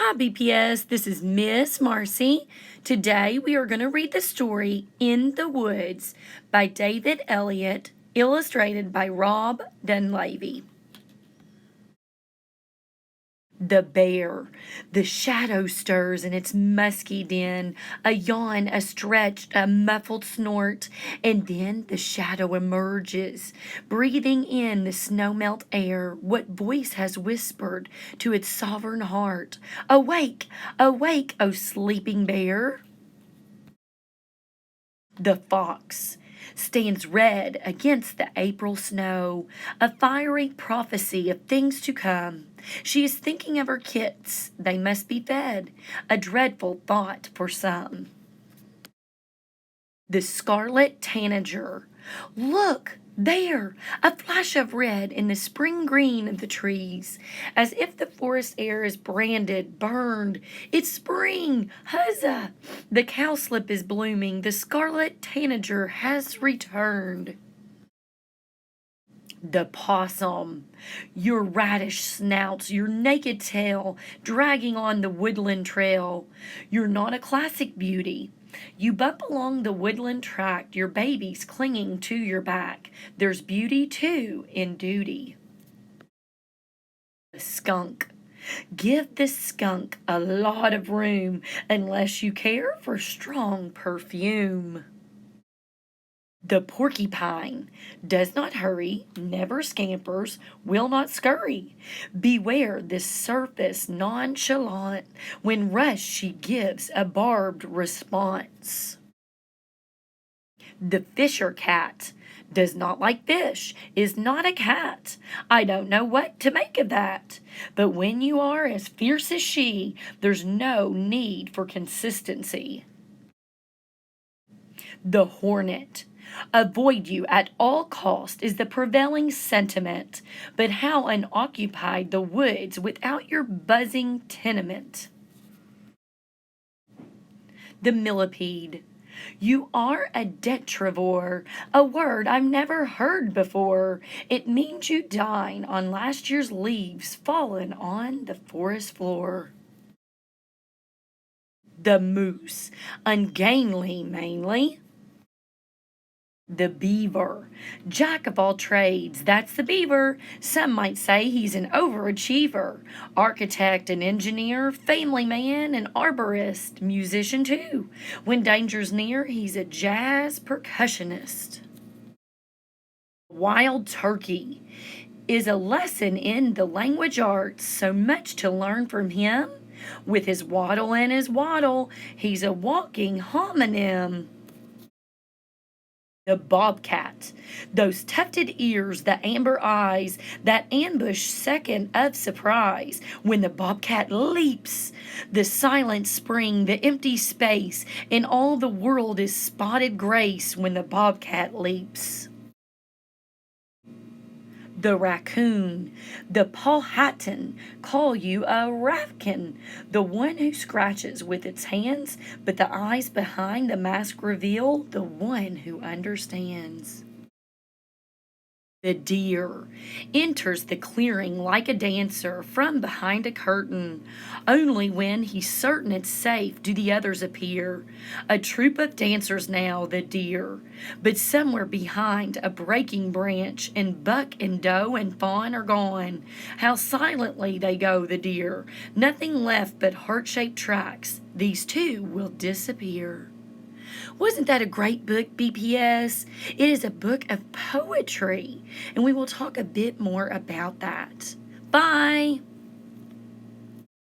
Hi, BPS. This is Miss Marci. Today we are going to read the story In the Woods by David Elliott, illustrated by Rob Dunlavey. The bear. The shadow stirs in its musky den, a yawn, a stretch, a muffled snort, and then the shadow emerges, breathing in the snowmelt air. What voice has whispered to its sovereign heart, "Awake, awake, O sleeping bear"? The fox stands red against the April snow, a fiery prophecy of things to come. She is thinking of her kits, they must be fed, a dreadful thought for some. The scarlet tanager. Look! There! A flash of red in the spring green of the trees, as if the forest air is branded, burned. It's spring! Huzzah! The cowslip is blooming. The scarlet tanager has returned. The possum. Your radish snouts, your naked tail, dragging on the woodland trail. You're not a classic beauty. You bump along the woodland track, your baby's clinging to your back. There's beauty, too, in duty. The skunk. Give the skunk a lot of room, unless you care for strong perfume. The porcupine does not hurry, never scampers, will not scurry. Beware this surface nonchalant, when rushed she gives a barbed response. The fisher cat does not like fish, is not a cat. I don't know what to make of that. But when you are as fierce as she, there's no need for consistency. The hornet. Avoid you at all cost is the prevailing sentiment, but how unoccupied the woods without your buzzing tenement. The millipede. You are a detrivore, a word I've never heard before. It means you dine on last year's leaves fallen on the forest floor. The moose. Ungainly mainly. The beaver. Jack of all trades, that's the beaver. Some might say he's an overachiever. Architect and engineer, family man and arborist, musician too. When danger's near, he's a jazz percussionist. Wild turkey is a lesson in the language arts, so much to learn from him. With his waddle and his waddle, he's a walking homonym. The bobcat. Those tufted ears, the amber eyes, that ambush second of surprise. When the bobcat leaps, the silent spring, the empty space, and all the world is spotted grace when the bobcat leaps. The raccoon. The Powhatan call you a rafkin, the one who scratches with its hands, but the eyes behind the mask reveal the one who understands. The deer enters the clearing like a dancer from behind a curtain. Only when he's certain it's safe do the others appear. A troop of dancers now, the deer. But somewhere behind a breaking branch, and buck and doe and fawn are gone. How silently they go, the deer. Nothing left but heart-shaped tracks. These too will disappear. Wasn't that a great book, BPS? It is a book of poetry, and we will talk a bit more about that. Bye!